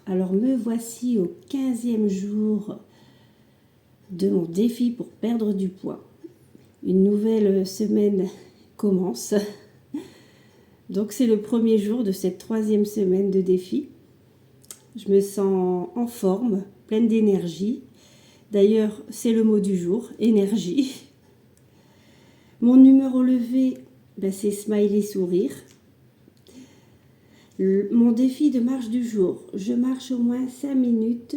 Alors me voici au 15e jour de mon défi pour perdre du poids. Une nouvelle semaine commence. Donc c'est le premier jour de cette 3e semaine de défi. Je me sens en forme, pleine d'énergie. D'ailleurs, c'est le mot du jour, énergie. Mon numéro levé, c'est smiley sourire. Mon défi de marche du jour, je marche au moins 5 minutes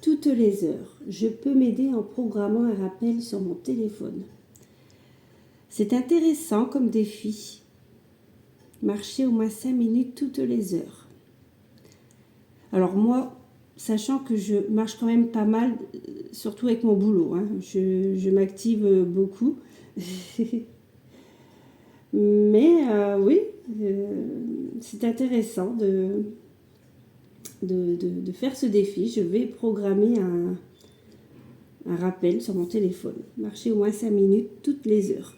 toutes les heures. Je peux m'aider en programmant un rappel sur mon téléphone. C'est intéressant comme défi. Marcher au moins 5 minutes toutes les heures. Alors moi, sachant que je marche quand même pas mal, surtout avec mon boulot, hein, je m'active beaucoup. Mais oui, c'est intéressant de faire ce défi. Je vais programmer un rappel sur mon téléphone. Marcher au moins 5 minutes toutes les heures.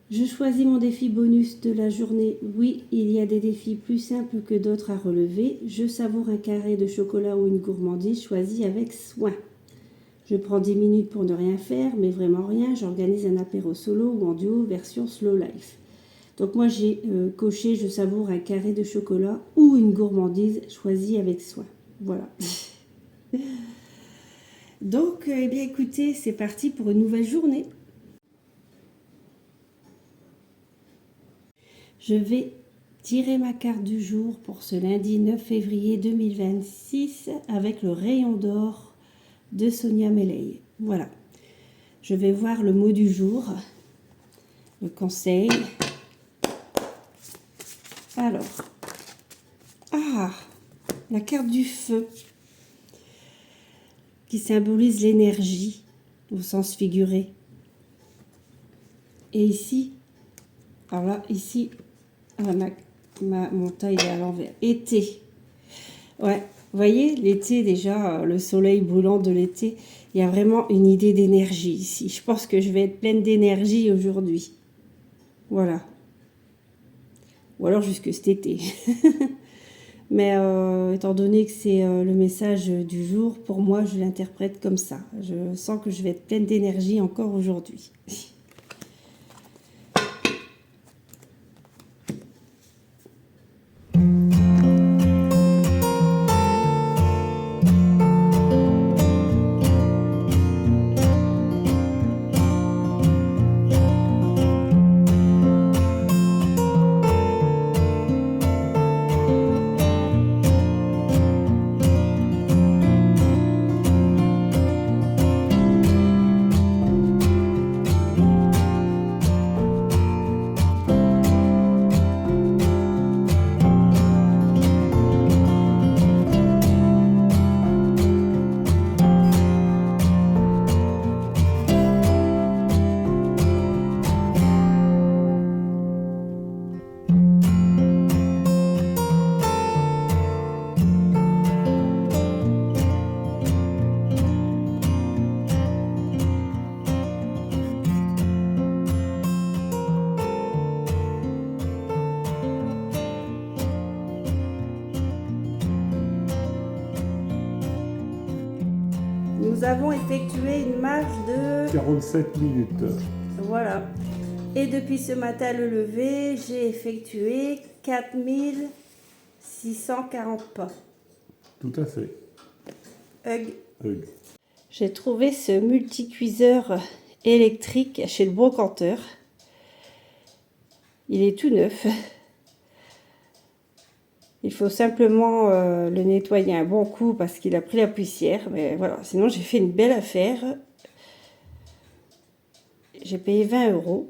Je choisis mon défi bonus de la journée. Oui, il y a des défis plus simples que d'autres à relever. Je savoure un carré de chocolat ou une gourmandise choisie avec soin. Je prends 10 minutes pour ne rien faire, mais vraiment rien. J'organise un apéro solo ou en duo version slow life. Donc moi j'ai coché je savoure un carré de chocolat ou une gourmandise choisie avec soin. Voilà. Donc eh bien écoutez, c'est parti pour une nouvelle journée. Je vais tirer ma carte du jour pour ce lundi 9 février 2026 avec le rayon d'or de Sonia Meley. Voilà. Je vais voir le mot du jour, le conseil. Alors, la carte du feu qui symbolise l'énergie au sens figuré. Et ici, alors là, ici, mon taille est à l'envers. Été. Ouais, vous voyez, l'été déjà, le soleil brûlant de l'été, il y a vraiment une idée d'énergie ici. Je pense que je vais être pleine d'énergie aujourd'hui. Voilà. Ou alors jusque cet été. Mais étant donné que c'est le message du jour, pour moi, je l'interprète comme ça. Je sens que je vais être pleine d'énergie encore aujourd'hui. Nous avons effectué une marche de 47 minutes. Voilà. Et depuis ce matin le lever, j'ai effectué 4640 pas. Tout à fait. Hug. Hug. J'ai trouvé ce multicuiseur électrique chez le brocanteur. Il est tout neuf. Il faut simplement le nettoyer un bon coup parce qu'il a pris la poussière. Mais voilà, sinon j'ai fait une belle affaire. J'ai payé 20 €.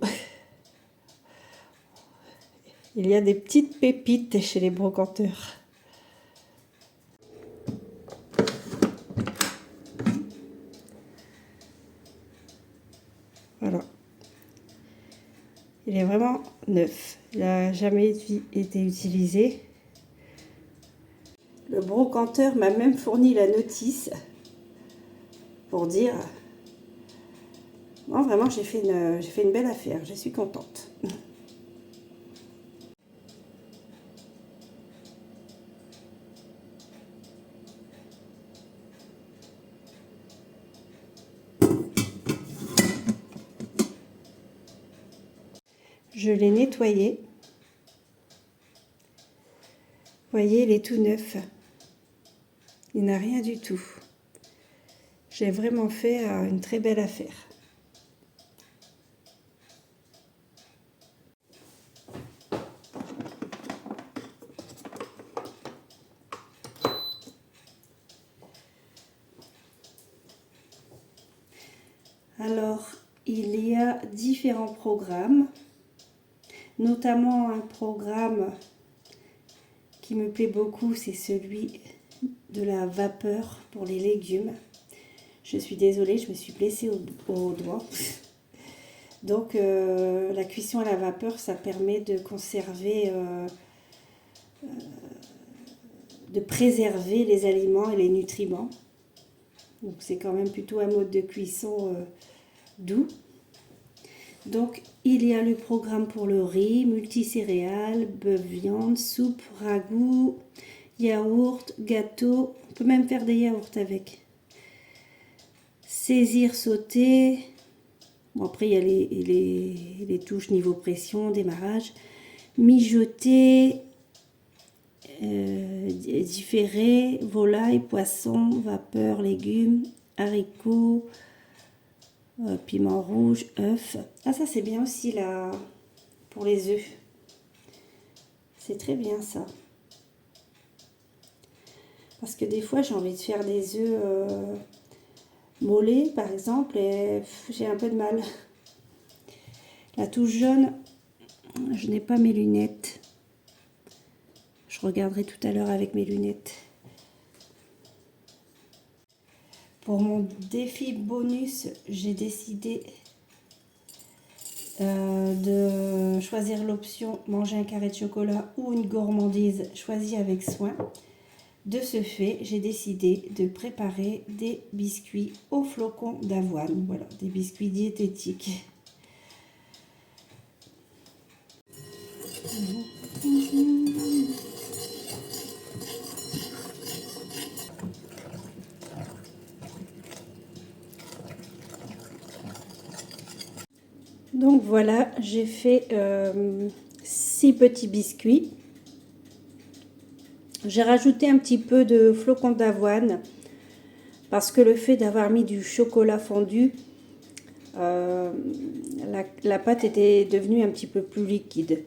Il y a des petites pépites chez les brocanteurs. Voilà. Il est vraiment neuf. Il n'a jamais été utilisé. Le brocanteur m'a même fourni la notice pour dire non, vraiment j'ai fait une belle affaire, je suis contente. Je l'ai nettoyé. Vous voyez, il est tout neuf. Il n'a rien du tout. J'ai vraiment fait une très belle affaire. Alors, il y a différents programmes, notamment un programme qui me plaît beaucoup, c'est celui de la vapeur pour les légumes. Je suis désolée, je me suis blessée au doigt. Donc, la cuisson à la vapeur, ça permet de conserver, de préserver les aliments et les nutriments. Donc, c'est quand même plutôt un mode de cuisson doux. Donc, il y a le programme pour le riz, multicéréales, bœuf, viande, soupe, ragoût, yaourt, gâteau. On peut même faire des yaourts avec. Saisir, sauter. Bon, après, il y a les touches niveau pression, démarrage. Mijoter, différer, volaille, poisson, vapeur, légumes, haricots, piment rouge, œufs. Ah, ça c'est bien aussi là pour les œufs. C'est très bien ça. Parce que des fois j'ai envie de faire des œufs mollets par exemple et j'ai un peu de mal. La touche jaune, je n'ai pas mes lunettes. Je regarderai tout à l'heure avec mes lunettes. Pour mon défi bonus, j'ai décidé de choisir l'option manger un carré de chocolat ou une gourmandise choisie avec soin. De ce fait, j'ai décidé de préparer des biscuits aux flocons d'avoine. Voilà, des biscuits diététiques. Donc voilà, j'ai fait 6 petits biscuits. J'ai rajouté un petit peu de flocons d'avoine parce que le fait d'avoir mis du chocolat fondu, la pâte était devenue un petit peu plus liquide.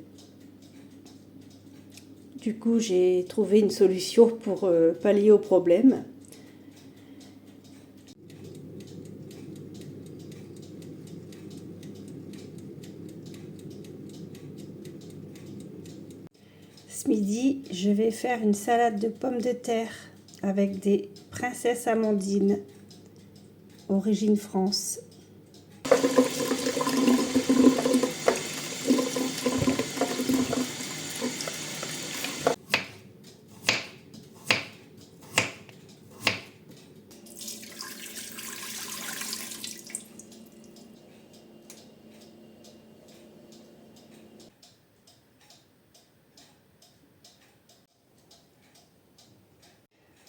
Du coup, j'ai trouvé une solution pour pallier au problème. Ce midi, je vais faire une salade de pommes de terre avec des princesses amandines, origine France.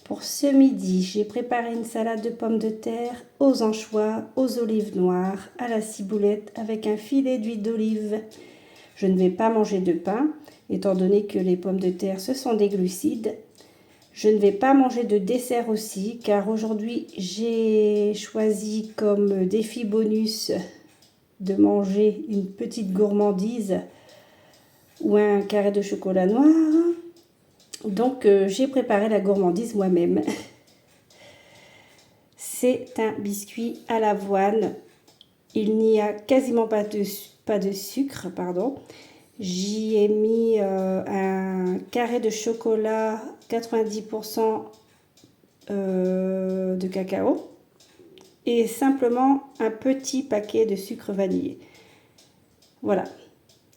Pour ce midi, j'ai préparé une salade de pommes de terre aux anchois, aux olives noires, à la ciboulette avec un filet d'huile d'olive. Je ne vais pas manger de pain, étant donné que les pommes de terre, ce sont des glucides. Je ne vais pas manger de dessert aussi, car aujourd'hui, j'ai choisi comme défi bonus de manger une petite gourmandise ou un carré de chocolat noir. Donc, j'ai préparé la gourmandise moi-même. C'est un biscuit à l'avoine. Il n'y a quasiment pas de sucre, pardon. J'y ai mis un carré de chocolat 90% de cacao et simplement un petit paquet de sucre vanillé. Voilà.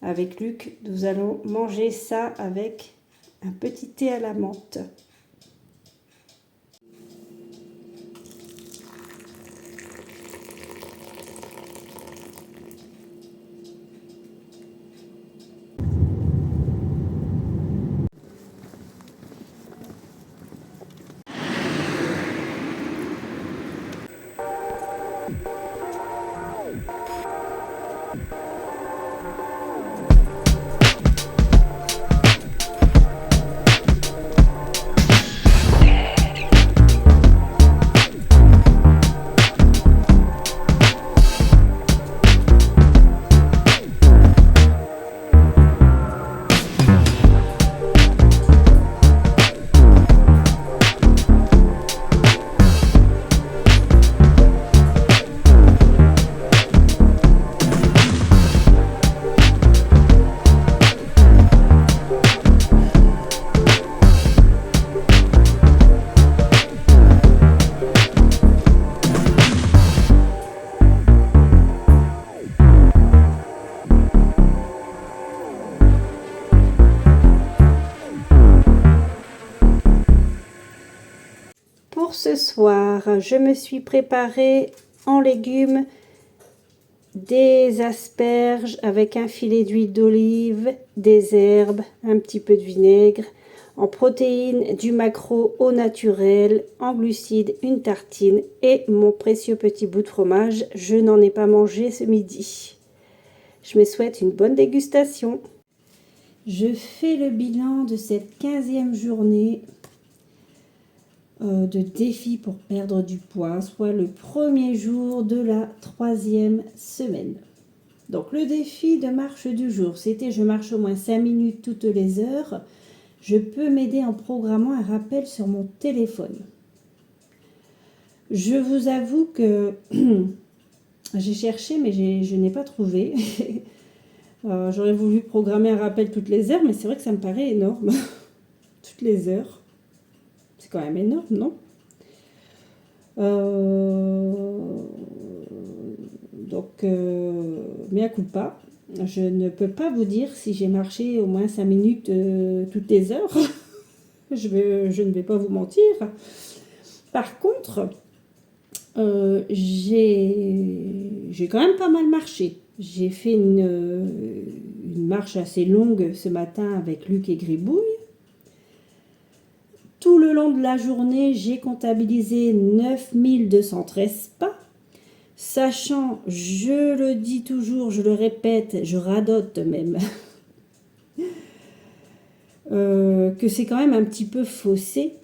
Avec Luc, nous allons manger ça avec un petit thé à la menthe. Pour ce soir, je me suis préparé en légumes des asperges avec un filet d'huile d'olive, des herbes, un petit peu de vinaigre. En protéines, du maquereau au naturel, en glucides, une tartine et mon précieux petit bout de fromage. Je n'en ai pas mangé ce midi. Je me souhaite une bonne dégustation. Je fais le bilan de cette 15e journée de défi pour perdre du poids, soit le premier jour de la 3e semaine. Donc le défi de marche du jour, c'était je marche au moins 5 minutes toutes les heures. Je peux m'aider en programmant un rappel sur mon téléphone. Je vous avoue que j'ai cherché mais je n'ai pas trouvé. J'aurais voulu programmer un rappel toutes les heures, mais c'est vrai que ça me paraît énorme. Toutes les heures. C'est quand même énorme, non? Mea culpa. Je ne peux pas vous dire si j'ai marché au moins 5 minutes toutes les heures. Je ne vais pas vous mentir. Par contre, j'ai quand même pas mal marché. J'ai fait une marche assez longue ce matin avec Luc et Gribouille. Tout le long de la journée, j'ai comptabilisé 9213 pas. Sachant, je le dis toujours, je le répète, je radote même, que c'est quand même un petit peu faussé,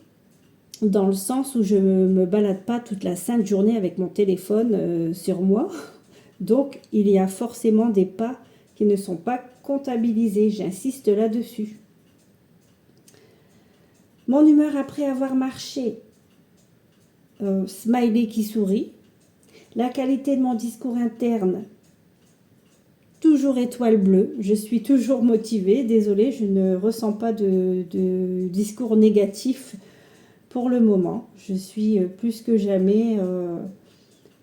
dans le sens où je ne me balade pas toute la sainte journée avec mon téléphone sur moi. Donc, il y a forcément des pas qui ne sont pas comptabilisés. J'insiste là-dessus. Mon humeur après avoir marché, smiley qui sourit. La qualité de mon discours interne, toujours étoile bleue. Je suis toujours motivée. Désolée, je ne ressens pas de discours négatif pour le moment. Je suis plus que jamais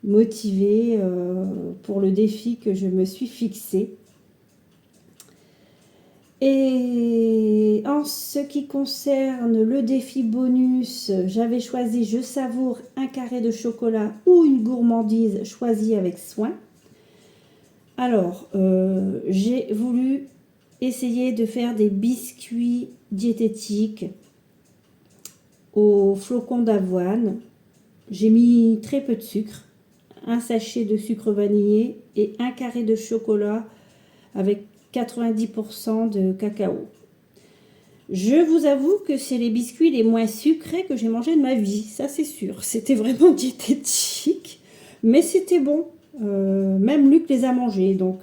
motivée pour le défi que je me suis fixé. Et en ce qui concerne le défi bonus, j'avais choisi je savoure un carré de chocolat ou une gourmandise choisie avec soin. Alors, j'ai voulu essayer de faire des biscuits diététiques aux flocons d'avoine. J'ai mis très peu de sucre, un sachet de sucre vanillé et un carré de chocolat avec 90% de cacao. Je vous avoue que c'est les biscuits les moins sucrés que j'ai mangés de ma vie, ça c'est sûr. C'était vraiment diététique, mais c'était bon. Même Luc les a mangés, donc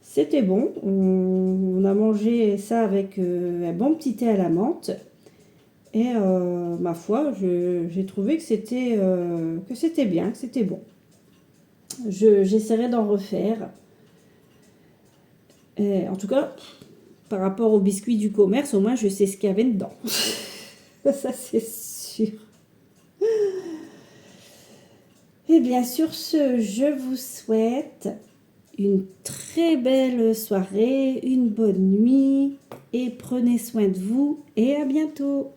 c'était bon. On a mangé ça avec un bon petit thé à la menthe. Et ma foi, j'ai trouvé que c'était bien, que c'était bon. J'essaierai d'en refaire. Et en tout cas, par rapport aux biscuits du commerce, au moins je sais ce qu'il y avait dedans. Ça c'est sûr. Et bien sur ce, je vous souhaite une très belle soirée, une bonne nuit et prenez soin de vous et à bientôt.